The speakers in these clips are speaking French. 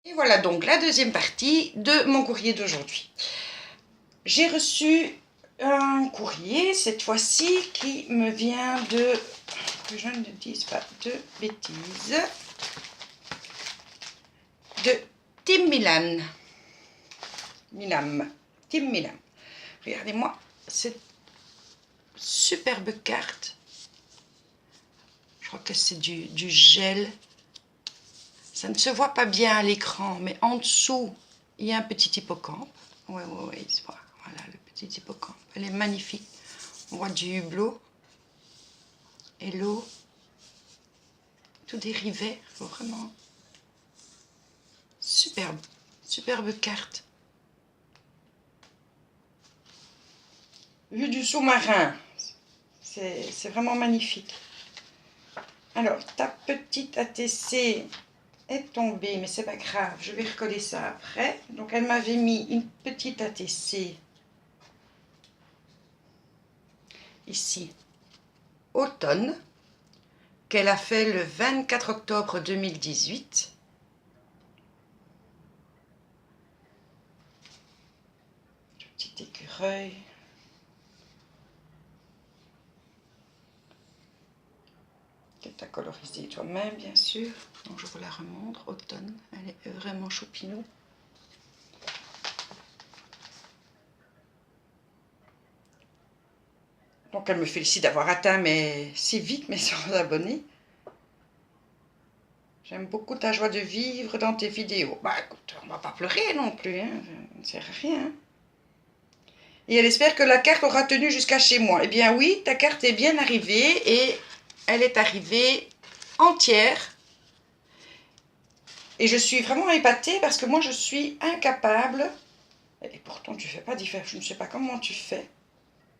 Et voilà donc la deuxième partie de mon courrier d'aujourd'hui. J'ai reçu un courrier, cette fois-ci, qui me vient de... que je ne dise pas de bêtises. De Team Milan. Team Milan. Regardez-moi cette superbe carte. Je crois que c'est du gel. Ça ne se voit pas bien à l'écran, mais en dessous, il y a un petit hippocampe. Ouais, il se voit. Voilà, le petit hippocampe. Elle est magnifique. On voit du hublot. Et l'eau. Tout dérivé. Vraiment. Superbe. Superbe carte. Vue du sous-marin. C'est vraiment magnifique. Alors, ta petite ATC est tombée, mais c'est pas grave, je vais recoller ça après. Donc elle m'avait mis une petite ATC ici, automne, qu'elle a fait le 24 octobre 2018. Le petit écureuil. Que tu as colorisé toi-même, bien sûr. Donc je vous la remontre, automne, elle est vraiment choupinou. Donc elle me félicite d'avoir atteint si vite mes 100 abonnés. J'aime beaucoup ta joie de vivre dans tes vidéos. Bah écoute, on va pas pleurer non plus, hein, ça ne sert à rien. Et elle espère que la carte aura tenu jusqu'à chez moi. Eh bien oui, ta carte est bien arrivée et elle est arrivée entière. Et je suis vraiment épatée parce que moi je suis incapable. Et pourtant tu fais pas différent. Je ne sais pas comment tu fais.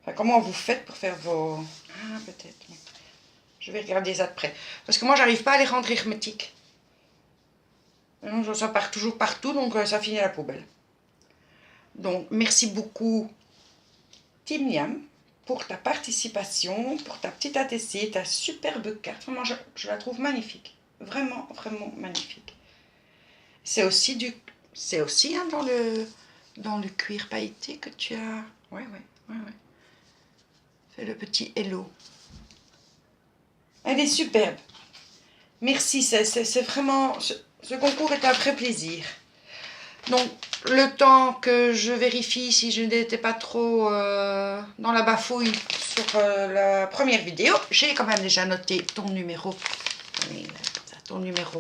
Enfin, comment vous faites pour faire vos... Ah, peut-être. Je vais regarder ça de près. Parce que moi, j'arrive pas à les rendre hermétiques. Ça part toujours partout, donc ça finit à la poubelle. Donc, merci beaucoup, Team Niam, pour ta participation, pour ta petite ATC, ta superbe carte. Vraiment, je la trouve magnifique. Vraiment, vraiment magnifique. C'est aussi hein, dans le cuir pailleté que tu as... Ouais. Fais le petit hello. Elle est superbe. Merci, c'est vraiment... Ce concours est un vrai plaisir. Donc, le temps que je vérifie si je n'étais pas trop dans la bafouille sur la première vidéo, j'ai quand même déjà noté ton numéro. Oui, ton numéro.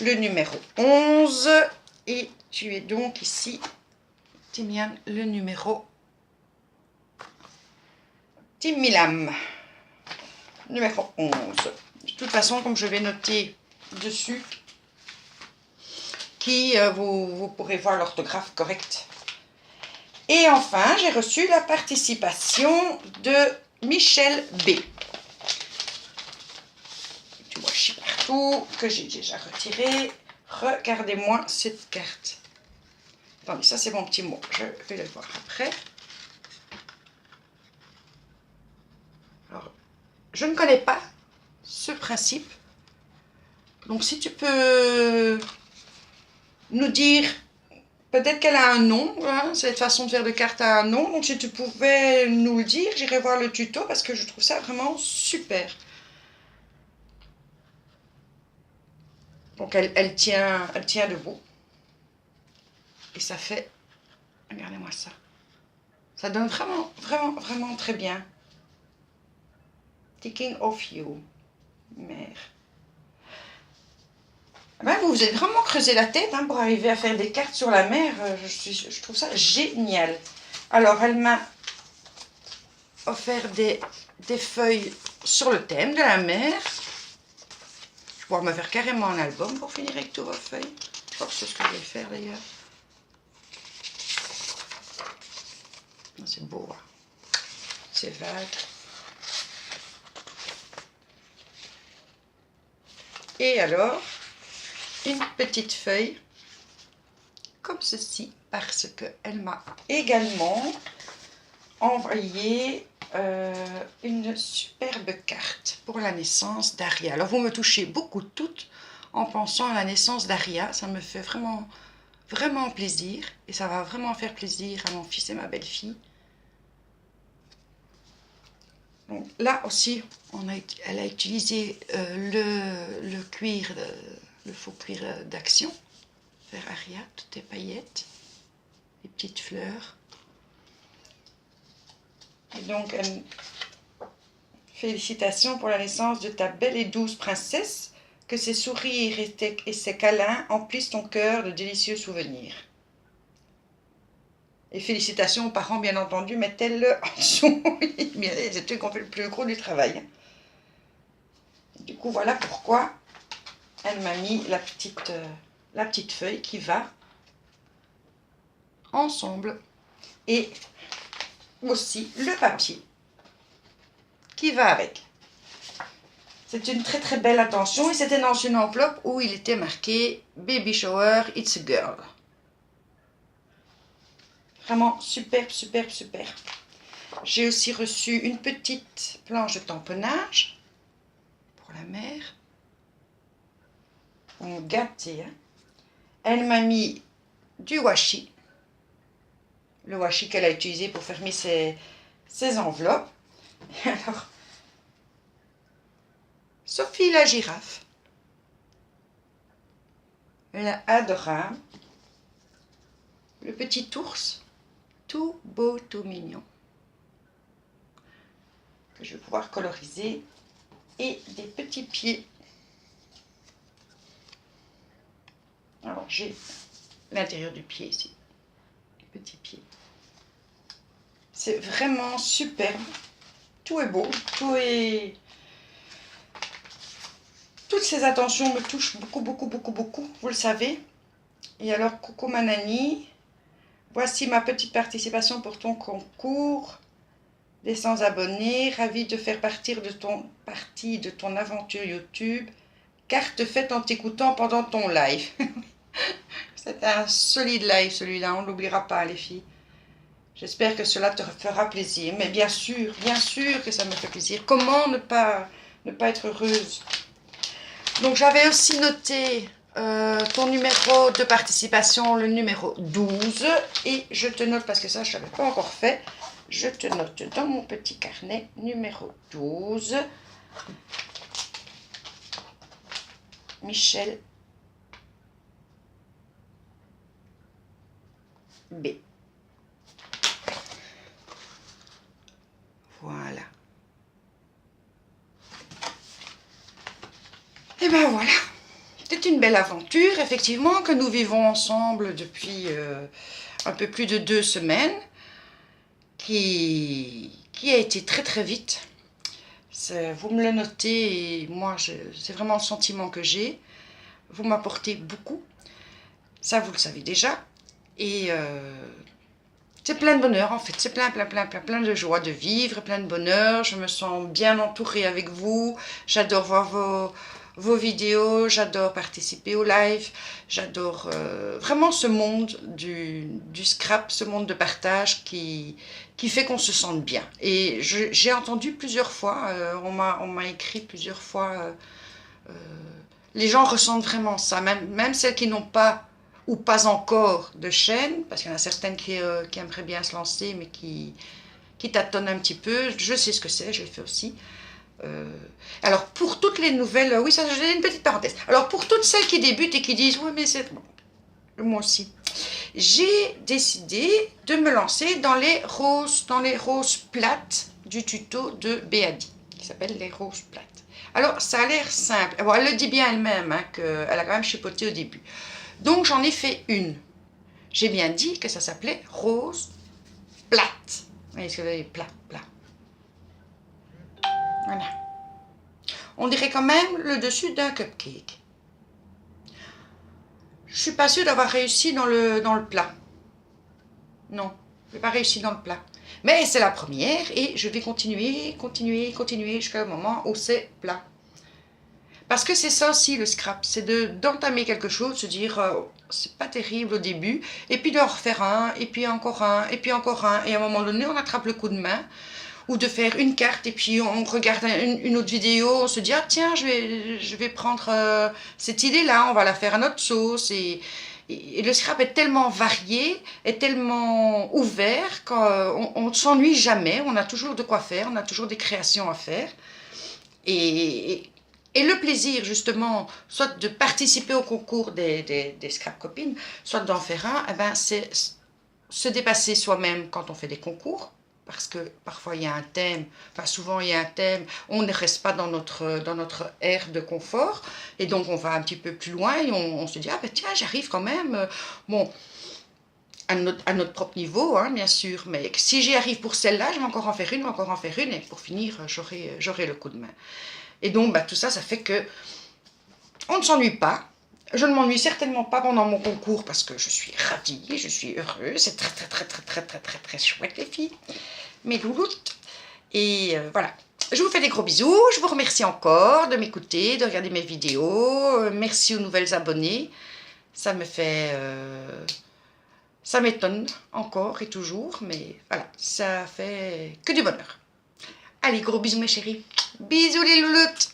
Le numéro 11. Et tu es donc ici, Timian, le numéro... Timilam. Numéro 11. De toute façon, comme je vais noter dessus, vous pourrez voir l'orthographe correcte. Et enfin, j'ai reçu la participation de Michel B. Tu vois, je suis partout, que j'ai déjà retiré. Regardez-moi cette carte. Attendez, ça c'est mon petit mot. Je vais le voir après. Alors, je ne connais pas ce principe. Donc, si tu peux nous dire... Peut-être qu'elle a un nom, hein, cette façon de faire de cartes a un nom. Donc si tu pouvais nous le dire, j'irai voir le tuto parce que je trouve ça vraiment super. Donc elle tient debout. Et ça fait... Regardez-moi ça. Ça donne vraiment, vraiment, vraiment très bien. Thinking of you, mère. Ben, vous vous êtes vraiment creusé la tête hein, pour arriver à faire des cartes sur la mer. Je trouve ça génial. Alors, elle m'a offert des feuilles sur le thème de la mer. Je vais pouvoir me faire carrément un album pour finir avec toutes vos feuilles. Je crois que c'est ce que je vais faire d'ailleurs. C'est beau, hein. C'est vague. Et alors, une petite feuille comme ceci, parce qu'elle m'a également envoyé une superbe carte pour la naissance d'Aria. Alors vous me touchez beaucoup toutes en pensant à la naissance d'Aria. Ça me fait vraiment, vraiment plaisir. Et ça va vraiment faire plaisir à mon fils et ma belle-fille. Donc là aussi, elle a utilisé le cuir, le faux cuir d'Action. Vers Aria, toutes les paillettes, les petites fleurs. Et donc, félicitations pour la naissance de ta belle et douce princesse, que ses sourires et ses câlins emplissent ton cœur de délicieux souvenirs. Et félicitations aux parents, bien entendu, mettez-le en dessous. C'est eux qui ont fait le plus gros du travail. Du coup, voilà pourquoi elle m'a mis la petite feuille qui va ensemble. Et aussi le papier qui va avec. C'est une très très belle attention et c'était dans une enveloppe où il était marqué Baby Shower, It's a Girl. Vraiment superbe, superbe, superbe. J'ai aussi reçu une petite planche de tamponnage pour la mère. Gâtée. Hein. Elle m'a mis du washi. Le washi qu'elle a utilisé pour fermer ses enveloppes. Et alors, Sophie la girafe. Elle est adorable. Le petit ours, tout beau, tout mignon. Que je vais pouvoir coloriser. Et des petits pieds. Alors, j'ai l'intérieur du pied ici. Les petits pieds. C'est vraiment superbe. Tout est beau. Toutes ces attentions me touchent beaucoup, beaucoup, beaucoup, beaucoup. Vous le savez. Et alors, coucou ma Nani. Voici ma petite participation pour ton concours des 100 abonnés. Ravie de faire partie de ton aventure YouTube. Carte faite en t'écoutant pendant ton live. C'était un solide live celui-là, on ne l'oubliera pas les filles. J'espère que cela te fera plaisir. Mais bien sûr que ça me fait plaisir. Comment ne pas être heureuse? Donc j'avais aussi noté ton numéro de participation, le numéro 12. Et je te note, parce que ça je ne l'avais pas encore fait, je te note dans mon petit carnet numéro 12. Michel B. Voilà. Et ben voilà. C'est une belle aventure, effectivement, que nous vivons ensemble depuis un peu plus de 2 semaines, qui a été très très vite. Vous me le notez, et moi, c'est vraiment le sentiment que j'ai. Vous m'apportez beaucoup. Ça, vous le savez déjà. Et c'est plein de bonheur, en fait. C'est plein de joie de vivre, plein de bonheur. Je me sens bien entourée avec vous. J'adore voir vos vidéos. J'adore participer au live. J'adore vraiment ce monde du scrap, ce monde de partage qui fait qu'on se sente bien. Et j'ai entendu plusieurs fois, on m'a écrit plusieurs fois, les gens ressentent vraiment ça. Même celles qui n'ont pas ou pas encore de chaîne, parce qu'il y en a certaines qui aimeraient bien se lancer, mais qui tâtonnent un petit peu. Je sais ce que c'est, je l'ai fait aussi. Alors, pour toutes les nouvelles... oui, ça, j'ai une petite parenthèse. Alors, pour toutes celles qui débutent et qui disent « Oui, mais c'est... bon, » moi aussi. J'ai décidé de me lancer dans les roses plates du tuto de Béadi, qui s'appelle les roses plates. Alors, ça a l'air simple. Bon, elle le dit bien elle-même, hein, qu'elle a quand même chipoté au début. Donc j'en ai fait une. J'ai bien dit que ça s'appelait rose plate. Vous voyez ce que vous avez, plat. Voilà. On dirait quand même le dessus d'un cupcake. Je suis pas sûre d'avoir réussi dans le plat. Non, je n'ai pas réussi dans le plat. Mais c'est la première et je vais continuer jusqu'au moment où c'est plat. Parce que c'est ça aussi le scrap, c'est d'entamer quelque chose, se dire c'est pas terrible au début, et puis d'en refaire un, et puis encore un, et puis encore un, et à un moment donné on attrape le coup de main, ou de faire une carte et puis on regarde une autre vidéo, on se dit ah tiens je vais prendre cette idée-là, on va la faire à notre sauce et le scrap est tellement varié, est tellement ouvert qu'on ne s'ennuie jamais, on a toujours de quoi faire, on a toujours des créations à faire. Et le plaisir, justement, soit de participer au concours des scrap copines, soit d'en faire un, eh ben, c'est se dépasser soi-même quand on fait des concours, parce que parfois il y a un thème, enfin souvent il y a un thème, on ne reste pas dans notre aire de confort, et donc on va un petit peu plus loin et on se dit, ah ben tiens, j'arrive quand même, bon, à notre propre niveau, hein, bien sûr, mais si j'y arrive pour celle-là, je vais encore en faire une, et pour finir, j'aurai le coup de main. Et donc, bah, tout ça, ça fait que on ne s'ennuie pas. Je ne m'ennuie certainement pas pendant mon concours parce que je suis ravie, je suis heureuse. C'est très, très, très, très, très, très, très, très chouette, les filles. Mes louloutes. Et voilà. Je vous fais des gros bisous. Je vous remercie encore de m'écouter, de regarder mes vidéos. Merci aux nouvelles abonnées. Ça me fait... ça m'étonne encore et toujours, mais voilà, ça fait que du bonheur. Allez, gros bisous mes chéris. Bisous les louloutes.